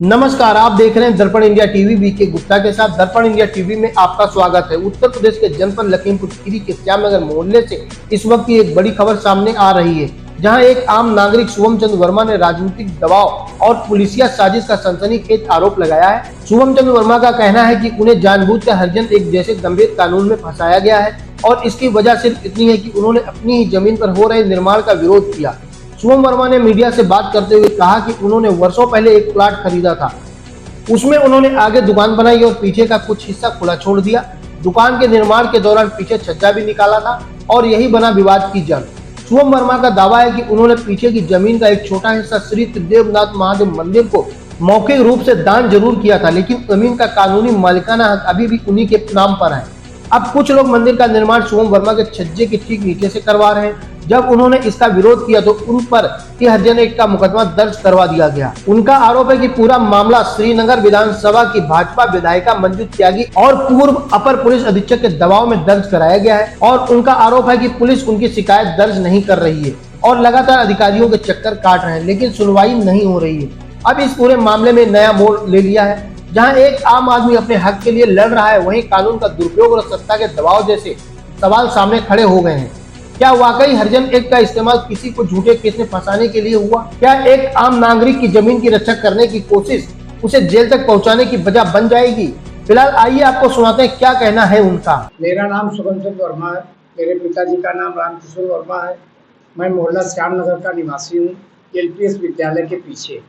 नमस्कार, आप देख रहे हैं दर्पण इंडिया टीवी। बीके गुप्ता के साथ दर्पण इंडिया टीवी में आपका स्वागत है। उत्तर प्रदेश के जनपद लखीमपुर खीरी के श्यामनगर मोहल्ले से इस वक्त की एक बड़ी खबर सामने आ रही है, जहां एक आम नागरिक शुभम चंद्र वर्मा ने राजनीतिक दबाव और पुलिसिया साजिश का सनसनीखेज आरोप लगाया है। शुभम चंद्र वर्मा का कहना है कि उन्हें जानबूझकर हरिजन एक जैसे गंभीर कानून में फंसाया गया है और इसकी वजह सिर्फ इतनी है कि उन्होंने अपनी ही जमीन पर हो रहे निर्माण का विरोध किया। शुभम वर्मा ने मीडिया से बात करते हुए कहा कि उन्होंने वर्षों पहले एक प्लाट खरीदा था, उसमें उन्होंने आगे दुकान बनाई और पीछे का कुछ हिस्सा खुला छोड़ दिया। दुकान के निर्माण के दौरान पीछे छज्जा भी निकाला था और यही बना विवाद की जड़। शुभम वर्मा का दावा है कि उन्होंने पीछे की जमीन का एक छोटा हिस्सा श्री त्रिदेवनाथ महादेव मंदिर को मौखिक रूप से दान जरूर किया था, लेकिन जमीन का कानूनी मालिकाना हक अभी भी उन्हीं के नाम पर है। अब कुछ लोग मंदिर का निर्माण शुभम वर्मा के छज्जे के ठीक नीचे से करवा रहे हैं। जब उन्होंने इसका विरोध किया तो उन पर हरिजन एक्ट का मुकदमा दर्ज करवा दिया गया। उनका आरोप है कि पूरा मामला श्रीनगर विधानसभा की भाजपा विधायिका मंजू त्यागी और पूर्व अपर पुलिस अधीक्षक के दबाव में दर्ज कराया गया है और उनका आरोप है कि पुलिस उनकी शिकायत दर्ज नहीं कर रही है और लगातार अधिकारियों के चक्कर काट रहे हैं, लेकिन सुनवाई नहीं हो रही है। अब इस पूरे मामले में नया मोड़ ले लिया है, जहां एक आम आदमी अपने हक के लिए लड़ रहा है, वहीं कानून का दुरुपयोग और सत्ता के दबाव जैसे सवाल सामने खड़े हो गए हैं। क्या वाकई हरिजन एक्ट का इस्तेमाल किसी को झूठे केस में फंसाने के लिए हुआ? क्या एक आम नागरिक की जमीन की रक्षा करने की कोशिश उसे जेल तक पहुंचाने की वजह बन जाएगी? फिलहाल आइए आपको सुनाते हैं क्या कहना है उनका। मेरा नाम शुभम चंद्र वर्मा है। मेरे पिताजी का नाम रामकिशोर वर्मा है। मैं मोहल्ला श्यामनगर का निवासी हूँ, एलपीएस विद्यालय के पीछे।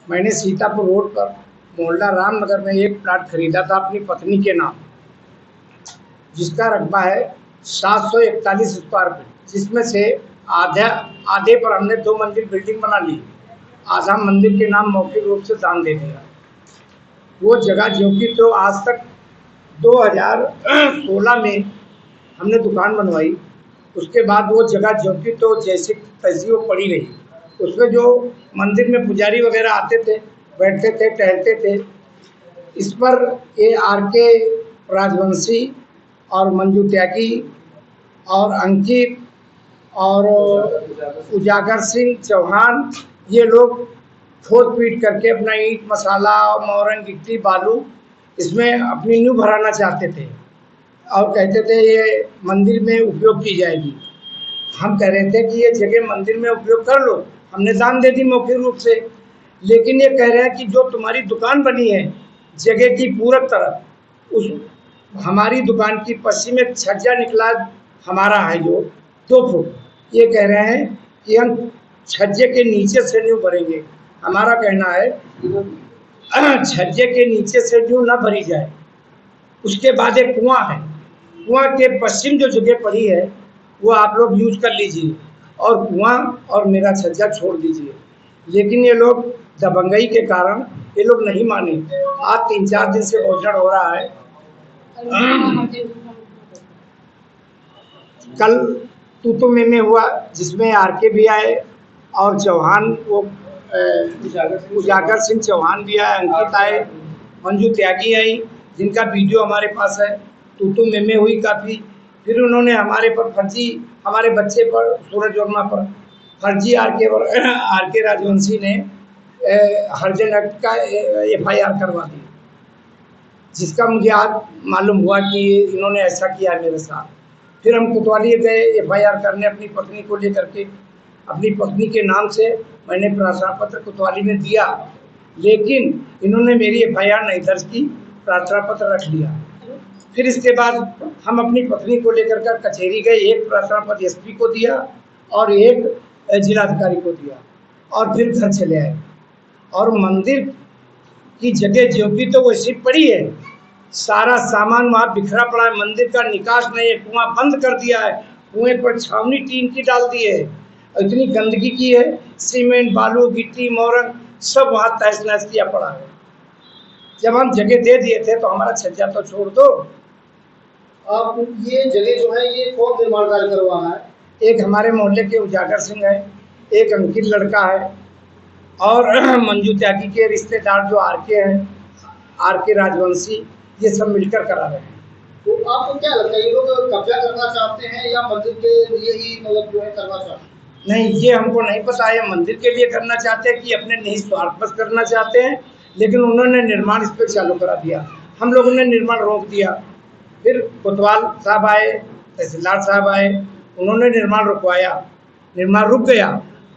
मैंने सीतापुर रोड पर मोहल्ला रामनगर में एक प्लाट खरीदा था अपनी पत्नी के नाम, जिसका रकबा है 741 स्क्वायर फीट, जिसमें से आधे पर हमने 2 मंजिल बिल्डिंग बना ली, आधा मंदिर के नाम मौखिक रूप से दान दे दिया। वो जगह जो कि तो आज तक 2016 में हमने दुकान बनवाई, उसके बाद वो जगह जो कि तो जैसे तैसी वो पड़ी रही। उसमें जो मंदिर में पुजारी वगैरह आते थे, बैठते थे, टहलते थे। इस पर ये आरके राजवंशी और मंजू त्यागी और अंकित और उजागर सिंह चौहान, ये लोग खोद पीट करके अपना ईंट मसाला मोरंग गिट्टी बालू इसमें अपनी नींव भराना चाहते थे और कहते थे ये मंदिर में उपयोग की जाएगी। हम कह रहे थे कि ये जगह मंदिर में उपयोग कर लो, हमने दान दे दी मौखिक रूप से, लेकिन ये कह रहे हैं कि जो तुम्हारी दुकान बनी है जगह की पूरब तरफ, उस हमारी दुकान की पश्चिम में छज्जा निकला हमारा है जो 2 फुट, ये कह रहे हैं कि हम छज्जे के नीचे से नींव भरेंगे। हमारा कहना है छज्जे के नीचे से नींव ना भरी जाए। उसके बाद एक कुआं है, कुआं के पश्चिम जो जगह पड़ी है वो आप लोग यूज कर लीजिए और कुआं और मेरा छज्जा छोड़ दीजिए। लेकिन ये लोग दबंगई के कारण ये लोग नहीं माने। आज 3-4 दिन से भोजन हो रहा है। कल तूतु में हुआ, जिसमें आरके भी आए और चौहान वो उजागर सिंह चौहान भी आए, अंकित आए, मंजू त्यागी आई, जिनका वीडियो हमारे पास है। तूतु में हुई काफ़ी। फिर उन्होंने हमारे पर फर्जी, हमारे बच्चे पर, सूरज वर्मा पर फर्जी आरके राजवंशी ने हरिजन एक्ट का FIR करवा दी, जिसका मुझे आज मालूम हुआ कि इन्होंने ऐसा किया मेरे साथ। फिर हम कोतवाली गए FIR करने अपनी पत्नी को लेकर के। अपनी पत्नी के नाम से मैंने प्रार्थना पत्र कोतवाली में दिया, लेकिन इन्होंने मेरी FIR नहीं दर्ज की, प्रार्थना पत्र रख लिया। फिर इसके बाद हम अपनी पत्नी को लेकर कर कचहरी गए। एक प्रार्थना पत्र SP को दिया और एक जिलाधिकारी को दिया और फिर घर चले आए। और मंदिर की जगह जो भी तो वैसी पड़ी है, सारा सामान वहाँ बिखरा पड़ा है। मंदिर का निकास नहीं है, कुआं बंद कर दिया है, कुएं पर छावनी टीन की डाल दी है। इतनी गंदगी की है, सीमेंट बालू गिट्टी मोरंग सब वहाँ तहस नहस किया पड़ा है। जब हम जगह दे दिए थे तो हमारा छज्जा तो छोड़ दो। अब ये जगह जो है ये कौन निर्माण कार्य करवा रहा है? एक हमारे मोहल्ले के उजागर सिंह है, एक अंकित लड़का है और मंजू त्यागी के रिश्तेदार जो आरके हैं, आरके राजवंशी, ये सब मिलकर करा रहे हैं। तो आपको क्या लगता है, ये लोग कब्जा करना चाहते हैं या मंदिर के लिए ही मतलब जो है करना चाहते हैं? नहीं, ये हमको नहीं पता है, मंदिर के लिए करना चाहते हैं कि अपने निहित स्वार्थ बस करना चाहते हैं, लेकिन उन्होंने निर्माण इस पे चालू करा दिया। हम लोगों ने निर्माण रोक दिया। फिर कोतवाल साहब आए, तहसीलदार साहब आए, उन्होंने निर्माण रुकवाया, निर्माण रुक गया।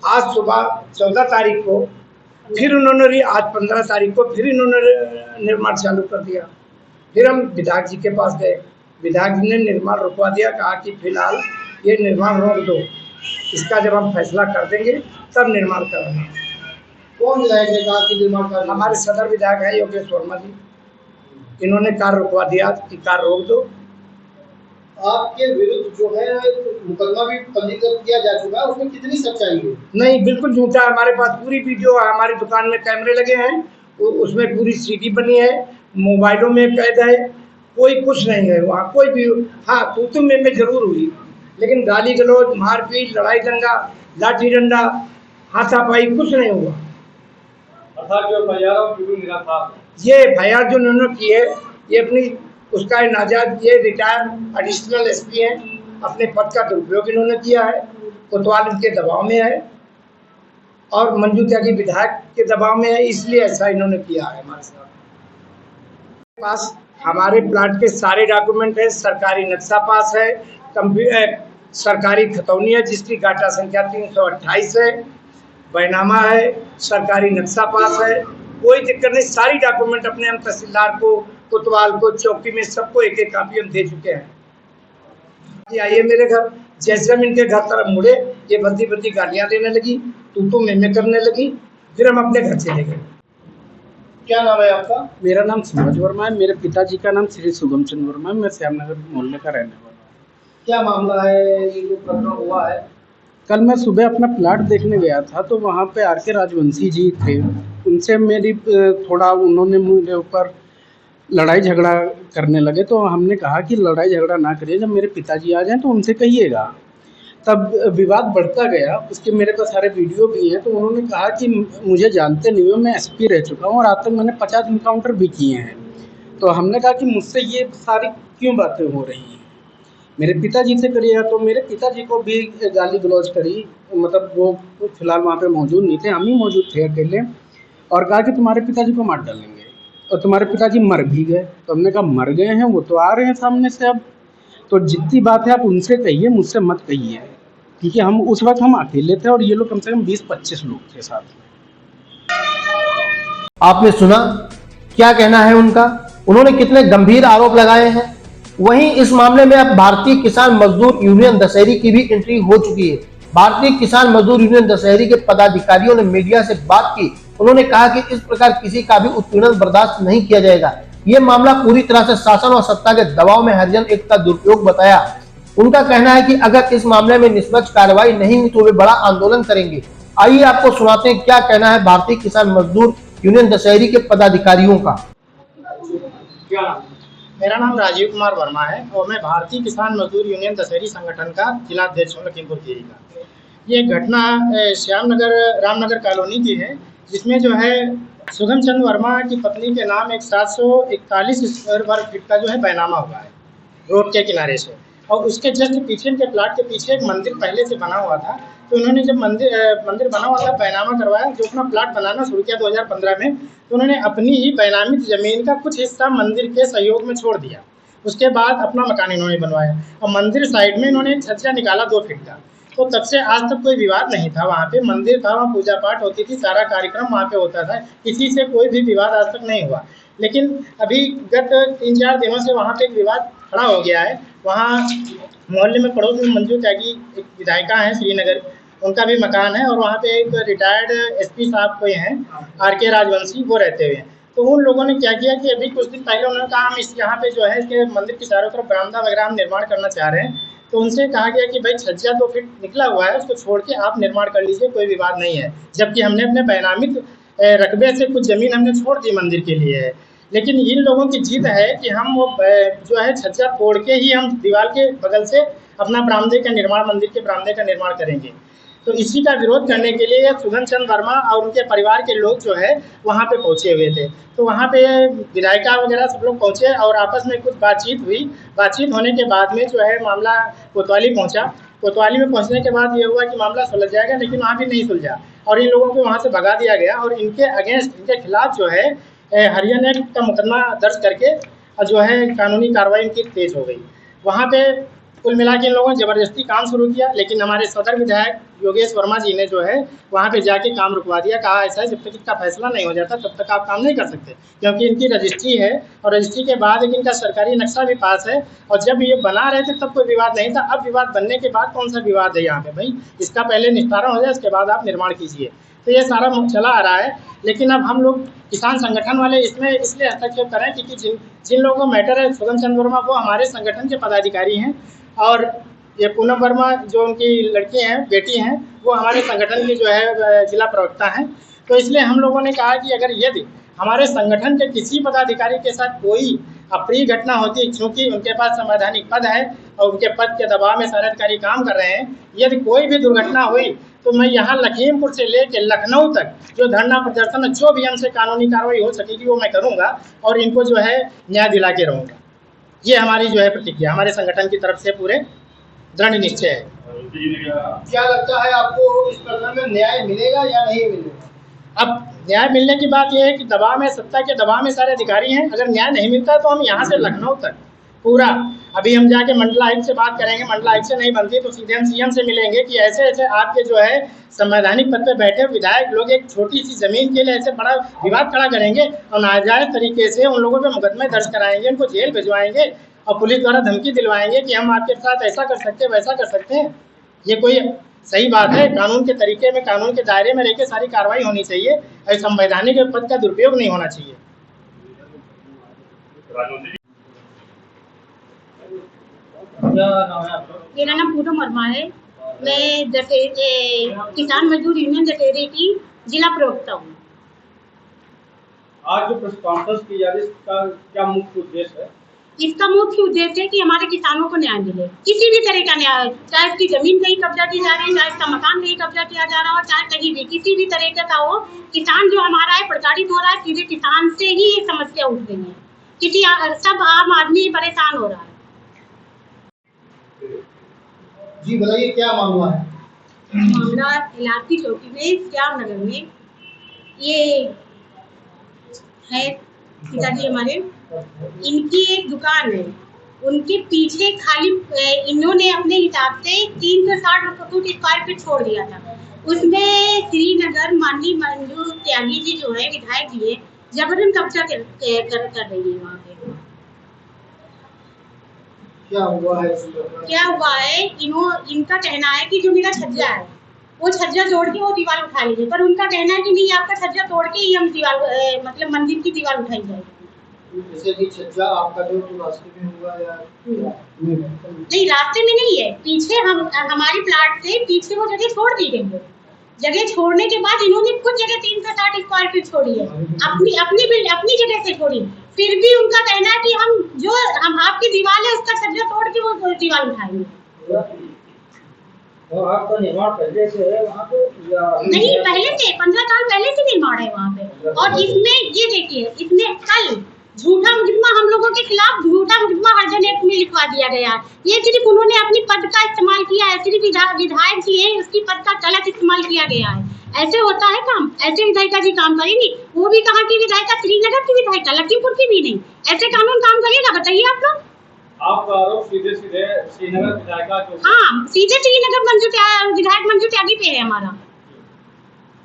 आज सुबह 14 तारीख को फिर उन्होंने आज 15 तारीख को फिर इन्होंने निर्माण चालू कर दिया। फिर हम विधायक जी के पास गए, विधायक जी ने निर्माण रुकवा दिया, कहा कि फिलहाल ये निर्माण रोक दो, इसका जब हम फैसला कर देंगे तब निर्माण कराना। कौन विधायक ने कहा कि निर्माण करना? हमारे सदर विधायक है योगेश वर्मा जी, इन्होंने कार्य रुकवा दिया कि कार्य रोक दो। आपके विरुद्ध जो है मुकदमा भी पंजीकृत किया जा चुका है, उसमें कितनी सच्चाई है? नहीं, बिल्कुल झूठा है। हमारे पास पूरी वीडियो है, हमारी दुकान में कैमरे लगे हैं, उसमें पूरी सीडी बनी है, मोबाइलों में कैद है, कोई कुछ नहीं है वहाँ कोई भी। हाँ, तू में जरूर हुई, लेकिन गाली गलौज, मारपीट, लड़ाई दंगा, लाठी डंडा, हाथापाई कुछ नहीं हुआ। ये एफआईआर जो उन्होंने की है, ये अपनी उसका नाजायज, ये रिटायर्ड एडिशनल एसपी हैं, अपने पद का दुरुपयोग इन्होंने किया है, कोतवाल इनके दबाव में है और मंजू त्यागी विधायक के दबाव में है, इसलिए ऐसा इन्होंने किया है। हमारे साथ पास हमारे प्लाट के सारे डॉक्यूमेंट है, सरकारी नक्शा पास है, सरकारी खतौनी है जिसकी गाटा संख्या 328 है, बैनामा है, सरकारी नक्शा पास है, कोई दिक्कत नहीं। सारी डॉक्यूमेंट अपने हम तहसीलदार को, कोतवाल को, चौकी में सबको एक एक कापी हम दे चुके हैं। आइए मेरे घर, जैसे हम इनके घर तरफ मुड़े, ये बद्दी बद्दी गालियाँ देने लगी, तू में करने लगी, फिर हम अपने घर चले गए। क्या नाम है आपका? मेरा नाम सूरज वर्मा है, मेरे पिताजी का नाम श्री शुभम चंद्र वर्मा है, मैं श्यामनगर मोहल्ले का रहने वाला हूँ। क्या मामला है, ये जो प्रकरण हुआ है? कल मैं सुबह अपना प्लाट देखने गया था, तो वहाँ पे आर.के. राजवंशी जी थे, उनसे मेरी थोड़ा उन्होंने मेरे ऊपर लड़ाई झगड़ा करने लगे। तो हमने कहा कि लड़ाई झगड़ा ना करिए, जब मेरे पिताजी आ जाएं तो उनसे कहिएगा। तब विवाद बढ़ता गया, उसके मेरे पास सारे वीडियो भी हैं। तो उन्होंने कहा कि मुझे जानते नहीं हो, मैं एसपी रह चुका हूँ और आज तक मैंने 50 इनकाउंटर भी किए हैं। तो हमने कहा कि मुझसे ये सारी क्यों बातें हो रही हैं, मेरे पिताजी से करिएगा। तो मेरे पिताजी को भी गाली गलौज करी, मतलब वो फिलहाल वहाँ पे मौजूद नहीं थे, हम ही मौजूद थे अकेले, और कहा कि तुम्हारे पिताजी को मार डालेंगे, और तुम्हारे पिताजी मर भी गए। तो हमने कहा मर गए हैं, वो तो आ रहे हैं सामने से अब, तो जितनी बात है आप उनसे कहिए, मुझसे मत कहिए, क्योंकि हम उस वक्त हम अकेले थे और ये लोग कम से कम 20-25 लोग थे साथ में। आपने सुना क्या कहना है उनका, उन्होंने कितने गंभीर आरोप लगाए हैं। वहीं इस मामले में अब भारतीय किसान मजदूर यूनियन दशहरी की भी एंट्री हो चुकी है। भारतीय किसान मजदूर यूनियन दशहरी के पदाधिकारियों ने मीडिया से बात की, उन्होंने कहा कि इस प्रकार किसी का भी उत्पीड़न बर्दाश्त नहीं किया जाएगा। ये मामला पूरी तरह से शासन और सत्ता के दबाव में हरिजन एक का दुरुपयोग बताया। उनका कहना है कि अगर इस मामले में निष्पक्ष कार्रवाई नहीं हुई तो वे बड़ा आंदोलन करेंगे। आइए आपको सुनाते हैं क्या कहना है भारतीय किसान मजदूर यूनियन दशहरी के पदाधिकारियों का। मेरा नाम राजीव कुमार वर्मा है और मैं भारतीय किसान मजदूर यूनियन दशहरी संगठन का जिला अध्यक्ष हूँ लखीमपुर खीरी का। ये घटना श्यामनगर रामनगर कॉलोनी की है, जिसमें जो है सुगम चंद वर्मा की पत्नी के नाम एक 741 स्क्वायर वर्ग फीट का जो है बैनामा हुआ है रोड के किनारे से, और उसके जस्ट पीछे के प्लाट के पीछे एक मंदिर पहले से बना हुआ था। तो उन्होंने जब मंदिर बना हुआ था, बैनामा करवाया, जो अपना प्लाट बनाना शुरू किया 2015 में, तो उन्होंने अपनी ही बैनामित ज़मीन का कुछ हिस्सा मंदिर के सहयोग में छोड़ दिया। उसके बाद अपना मकान इन्होंने बनवाया और मंदिर साइड में इन्होंने एक छज्जा निकाला 2 फीट का। तो तब से आज तक कोई विवाद नहीं था, वहाँ पे मंदिर था, वहाँ पूजा पाठ होती थी, सारा कार्यक्रम वहाँ पे होता था, किसी से कोई भी विवाद आज तक नहीं हुआ। लेकिन अभी गत 3-4 दिनों से वहाँ पे एक विवाद खड़ा हो गया है। वहाँ मोहल्ले में पड़ोस में मंजू त्यागी एक विधायिका हैं श्रीनगर, उनका भी मकान है, और वहाँ पे एक रिटायर्ड एसपी साहब कोई हैं आर.के. राजवंशी, वो रहते हुए हैं। तो उन लोगों ने क्या किया कि अभी कुछ दिन पहले उन्होंने कहा हम इस यहाँ पे जो है इसके मंदिर के चारों तरफ बरामदा वगैरह हम निर्माण करना चाह रहे हैं। तो उनसे कहा गया कि भाई छज्जा 2 फीट निकला हुआ है, उसको छोड़ के आप निर्माण कर लीजिए, कोई विवाद नहीं है। जबकि हमने अपने बैनामित रकबे से कुछ ज़मीन हमने छोड़ दी मंदिर के लिए है। लेकिन इन लोगों की जिद है कि हम वो जो है छज्जा तोड़ के ही हम दीवार के बगल से अपना बरामदे का निर्माण, मंदिर के बरामदे का निर्माण करेंगे। तो इसी का विरोध करने के लिए सुगम चंद वर्मा और उनके परिवार के लोग जो है वहाँ पे पहुँचे हुए थे। तो वहाँ पे विधायिका वगैरह सब लोग पहुँचे और आपस में कुछ बातचीत हुई। बातचीत होने के बाद में जो है मामला कोतवाली पहुँचा। कोतवाली में पहुंचने के बाद ये हुआ कि मामला सुलझ जाएगा, लेकिन वहाँ भी नहीं सुलझा और इन लोगों को वहाँ से भगा दिया गया और इनके अगेंस्ट, इनके खिलाफ जो है हरियाणा एक्ट का मुकदमा दर्ज करके जो है कानूनी कार्रवाई इनकी तेज हो गई। वहाँ पे कुल मिला के इन लोगों ने ज़बरदस्ती काम शुरू किया, लेकिन हमारे सदर विधायक योगेश वर्मा जी ने जो है वहाँ पे जाके काम रुकवा दिया। कहा ऐसा है, जब तक इसका फैसला नहीं हो जाता तब तक आप काम नहीं कर सकते, क्योंकि इनकी रजिस्ट्री है और रजिस्ट्री के बाद एक इनका सरकारी नक्शा भी पास है और जब ये बना रहे थे तब कोई विवाद नहीं था। अब विवाद बनने के बाद कौन सा विवाद है यहाँ पे? भाई इसका पहले निस्तारण हो जाए, उसके बाद आप निर्माण कीजिए। तो ये सारा चला आ रहा है, लेकिन अब हम लोग किसान संगठन वाले इसमें इसलिए हस्तक्षेप करें क्योंकि जिन लोगों को मैटर है, सुगम चंद्र वर्मा वो हमारे संगठन के पदाधिकारी हैं और ये पूनम वर्मा जो उनकी लड़की हैं, बेटी हैं, वो हमारे संगठन की जो है जिला प्रवक्ता हैं। तो इसलिए हम लोगों ने कहा कि अगर यदि हमारे संगठन के किसी पदाधिकारी के साथ कोई अप्रिय घटना होती, क्योंकि उनके पास संवैधानिक पद है और उनके पद के दबाव में सारे अधिकारी काम कर रहे हैं, यदि कोई भी दुर्घटना हुई तो मैं यहाँ लखीमपुर से लेकर लखनऊ तक जो धरना प्रदर्शन में जो भी हमसे कानूनी कार्रवाई हो सकेगी वो मैं करूँगा और इनको जो है न्याय दिला के रहूँगा। ये हमारी जो है प्रतिज्ञा हमारे संगठन की तरफ से पूरे दृढ़ निश्चय है। क्या लगता है आपको इस प्रकरण में न्याय मिलेगा या नहीं मिलेगा? अब न्याय मिलने की बात यह है कि दबाव में, सत्ता के दबाव में सारे अधिकारी हैं। अगर न्याय नहीं मिलता तो हम यहाँ से लखनऊ तक पूरा, अभी हम जाके मंडल आयुक्त से बात करेंगे, मंडल आयुक्त से नहीं बनती तो सीधे हम सीएम से मिलेंगे कि ऐसे ऐसे आपके जो है संवैधानिक पद पे बैठे विधायक लोग एक छोटी सी जमीन के लिए ऐसे बड़ा विवाद खड़ा करेंगे और नाजायज तरीके से उन लोगों पे मुकदमे दर्ज कराएंगे, उनको जेल भिजवाएंगे और पुलिस द्वारा धमकी दिलवाएंगे कि हम आपके साथ ऐसा कर सकते हैं, वैसा कर सकते हैं। ये कोई सही बात है? कानून के तरीके में, कानून के दायरे में रहकर सारी कार्रवाई होनी चाहिए और संवैधानिक पद का दुरुपयोग नहीं होना चाहिए। मेरा नाम पूनम वर्मा है। मैं किसान मजदूर यूनियन दशहरे की जिला प्रवक्ता हूँ। आज जो प्रेस कॉन्फ्रेंस की जा रही है इसका क्या मुख्य उद्देश्य है? इसका मुख्य उद्देश्य है कि हमारे किसानों को न्याय मिले, किसी भी तरह का न्याय, चाहे उसकी जमीन कहीं कब्जा की जा रही है, चाहे उसका मकान कहीं कब्जा किया जा रहा हो, चाहे कहीं भी किसी भी तरह का हो, किसान जो हमारा है प्रताड़ित हो रहा है। सीधे किसान से ही ये समस्या उठ गई है, किसी सब आम आदमी परेशान हो रहा है। जी बताइए क्या मामला है? मामला इलाकी चौकी में श्याम नगर में ये है, पिताजी हमारे, इनकी एक दुकान है, उनके पीछे खाली इन्होंने अपने हिसाब से 360 स्क्वायर फीट छोड़ दिया था। उसमें श्रीनगर माननीय मंजू त्यागी जी जो है विधायक जी है, जबरन कब्जा कर रही है वहाँ पे। क्या हुआ है? इनका कहना है कि जो मेरा छज्जा है वो छज्जा तोड़ के वो दीवार उठा लीजिए, पर उनका कहना है कि नहीं, आपका छज्जा तोड़ के ही हम दीवार मतलब मंदिर की दीवार उठाई जाएगी। जैसे कि छज्जा आपका जो रास्ते में हुआ या नहीं, रास्ते में नहीं है, पीछे हमारी प्लाट से पीछे वो जगह छोड़ दी गई है। जगह छोड़ने के बाद इन्होंने कुछ जगह 360 स्क्वायर फीट छोड़ी है, अपनी जगह से छोड़ी। फिर भी उनका कहना है कि हम आपकी दीवार है उसका छज्जा तोड़ के वो दीवार उठाएंगे। और आपका निर्माण पहले से है वहाँ पे या नहीं, पहले से 15 साल पहले से निर्माण है वहाँ पे। और इसमें ये देखिए, इसमें कल झूठा मुकदमा हम लोगों के खिलाफ, झूठा मुकदमा हरिजन एक्ट में लिखवा दिया गया है। ये सिर्फ उन्होंने अपनी पद का इस्तेमाल किया है, सिर्फ विधायक जी है उसकी पद का गलत इस्तेमाल किया गया है। ऐसे होता है काम? ऐसे विधायिका जी काम करेंगी? वो भी कहाँ की विधायिका? श्रीनगर की विधायिका, लखीमपुर की भी नहीं। ऐसे कानून काम करेगा? बताइए आप लोग। आपका आरोप सीधे श्रीनगर विधायिका के ऊपर? हाँ, सीधे श्रीनगर विधायक मंजू त्यागी पे है हमारा।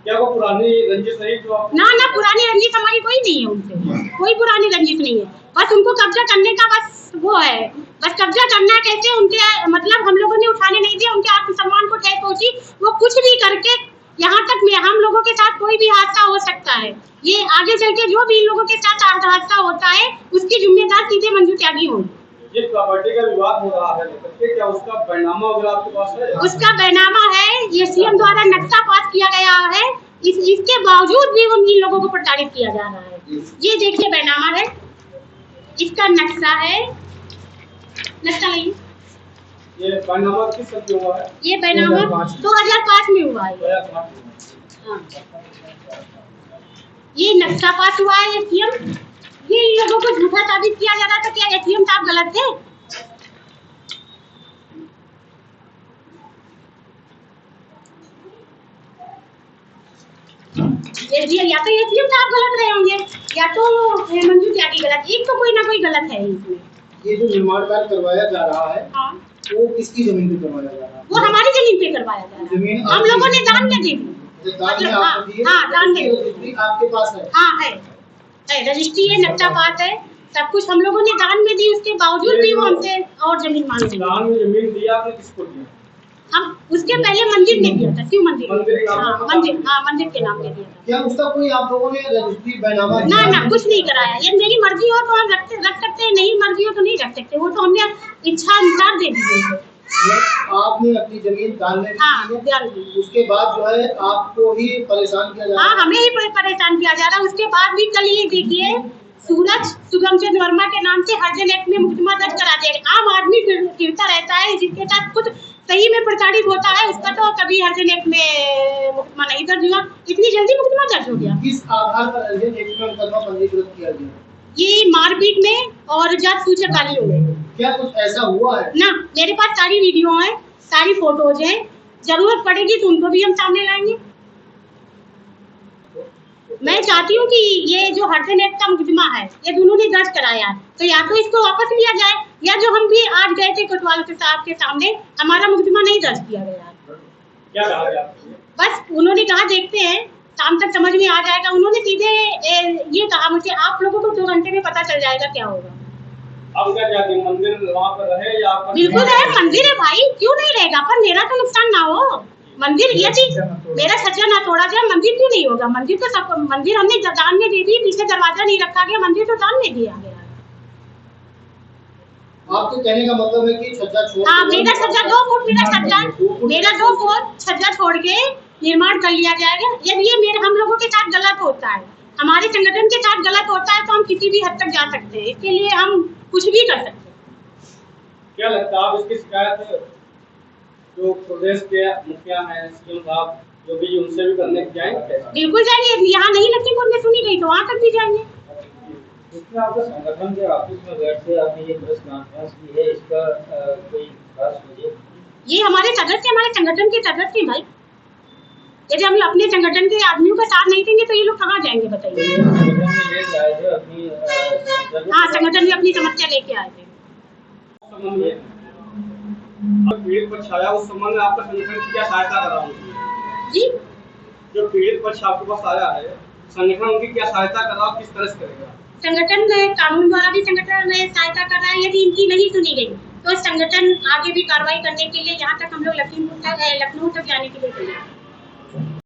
क्या वो पुरानी रंजिश नहीं? ना, पुरानी रंजिश हमारी कोई नहीं है, उनसे कोई पुरानी रंजिश नहीं है। बस उनको कब्जा करने का बस वो है, बस कब्जा करना कैसे उनके, मतलब हम लोगों ने उठाने नहीं दिया, उनके आत्मसम्मान को ठेस पहुंची। वो कुछ भी करके यहाँ तक में हम लोगों के साथ कोई भी हादसा हो सकता है। ये आगे चल के जो भी इन लोगों के साथ हादसा होता है उसकी जिम्मेदार सीधे मंजू त्यागी होगी। जिस प्रॉपर्टी का विवाद हो रहा है क्या उसका बैनामा वगैरह आपके पास है? उसका बैनामा है, ये सीएम द्वारा नक्शा पास किया गया है, इसके बावजूद भी उन लोगों को प्रताड़ित किया जा रहा है। ये देखिए बैनामा है, इसका नक्शा है, नक्शा नहीं, ये बैनामा किस साल में हुआ है? ये बैनामा 2005 में हुआ है। हाँ, ये नक्शा पास हुआ है, ये सीएम, ये इन लोगों को झूठा साबित किया जा रहा था। क्या एसीएम साहब गलत थे? एसडीएम या तो एसडीएम साहब गलत रहे होंगे या तो मंजू त्यागी गलत, एक तो कोई ना कोई गलत है इसमें। ये जो निर्माण कार्य करवाया जा रहा है हाँ वो किसकी जमीन पे करवाया जा रहा है? वो हमारी जमीन पे करवाया जा रहा जमीन है, हम लोगों ने दान में दी थी। दान में आपको दी है? हाँ, दान में। रजिस्ट्री आपके पास है? हाँ है रजिस्ट्री है, नक्शा पास है, सब कुछ हम लोगों ने दान में दी, उसके बावजूद भी वो हमसे और जमीन मांग रही है। दान में जमीन दिया आपने किसको दिया? हम उसके पहले मंदिर में दिया था, शिव मंदिर में। मंदिर का हाँ नाम? मंदिर के नाम पे दिया था। क्या उसका कोई आप लोगों ने रजिस्ट्री बैनामा ना ना कुछ नहीं कराया, ये मेरी मर्जी हो तो हम रख सकते हैं, नहीं मर्जी हो तो नहीं रख सकते, वो तो हमने इच्छा अनुसार दे दी है। आपने अपनी जमीन दान में हाँ दी है, ध्यान दीजिए। उसके बाद जो है आपको ही परेशान किया जा रहा हाँ है। हमें ही परेशान किया जा रहा है। उसके बाद भी कल ये देखिए सूरज सुगम चंद वर्मा के नाम से हर्जन एक्ट में मुकदमा दर्ज करा दिया। आम आदमी फिरता रहता है जिसके साथ कुछ सही में प्रताड़ित होता है, उसका तो कभी हर्जन एक्ट में मुकदमा नहीं दर्ज हुआ, इतनी जल्दी मुकदमा दर्ज हो गया। किस आधार पर अर्जन एक्ट में मुकदमा पंजीकृत किया गया? ये मारपीट में और जात सूचक गालियों में। क्या कुछ ऐसा हुआ है? ना मेरे पास सारी वीडियो है, सारी फोटोज हैं, जरूरत पड़ेगी तो उनको भी हम सामने लाएंगे। मैं चाहती हूँ कि ये जो हर्जन एक्ट का मुकदमा है ये दोनों ने दर्ज कराया है, तो या तो इसको वापस लिया जाए या जो हम भी आज गए थे कोतवाल के साहब के सामने, हमारा मुकदमा नहीं दर्ज किया गया। क्या कहा गया? बस उन्होंने कहा देखते हैं शाम तक समझ में आ जाएगा। उन्होंने सीधे ये कहा मुझे आप लोगों को 2 घंटे में पता चल जाएगा क्या होगा। आप क्या चाहते हैं, मंदिर वहाँ पर रहे या आपका? बिल्कुल है, मंदिर है भाई, क्यों नहीं रहेगा, पर मेरा तो नुकसान ना हो। मंदिर ये चीज मेरा सज्जा ना तोड़ा जाए, मंदिर क्यों नहीं होगा? मंदिर तो सब, मंदिर हमने दान में दे दी, पीछे दरवाजा नहीं रखा गया, मंदिर तो दान में दिया गया। आपके कहने का मतलब है कि छज्जा छोड़ हाँ मेरा सज्जा 2 फुट मेरा 2 फुट छज्जा छोड़ के निर्माण कर लिया जाएगा। यदि ये मेरे हम लोगों के साथ गलत होता है, हमारे संगठन के साथ गलत होता है, तो हम किसी भी हद तक जा सकते हैं, इसके लिए हम कुछ भी कर सकते हैं। क्या लगता है आप इसकी शिकायत जो प्रदेश के मुखिया हैं सीएम साहब जो भी उनसे भी करने जाएंगे? बिल्कुल जाएंगे, यहाँ नहीं लखीमपुर में सुनी गई तो वहाँ तक भी जाएंगे। इसमें आपका संगठन के ऑफिस में बैठ के आपने ये प्रेस कॉन्फ्रेंस की है, इसका कोई खास वजह? ये हमारे संगठन के सदस्य भाई, यदि हम अपने संगठन के आदमियों का साथ नहीं देंगे तो ये लोग कहाँ जाएंगे बताइए। हाँ संगठन में अपनी समस्या लेके आए थे। पीड़ित पक्ष आया उस संबंध में आपका संगठन क्या सहायता कर रहा है? जी जो पीड़ित पक्ष आपके पास आया है, संगठन उनकी क्या सहायता कर रहा है, किस तरह से करेगा? संगठन कानून द्वारा भी संगठन सहायता कर रहा है। यदि इनकी नहीं सुनी गई तो संगठन आगे भी कार्रवाई करने के लिए यहाँ तक हम लोग लखनऊ तक जाने के लिए तैयार हैं।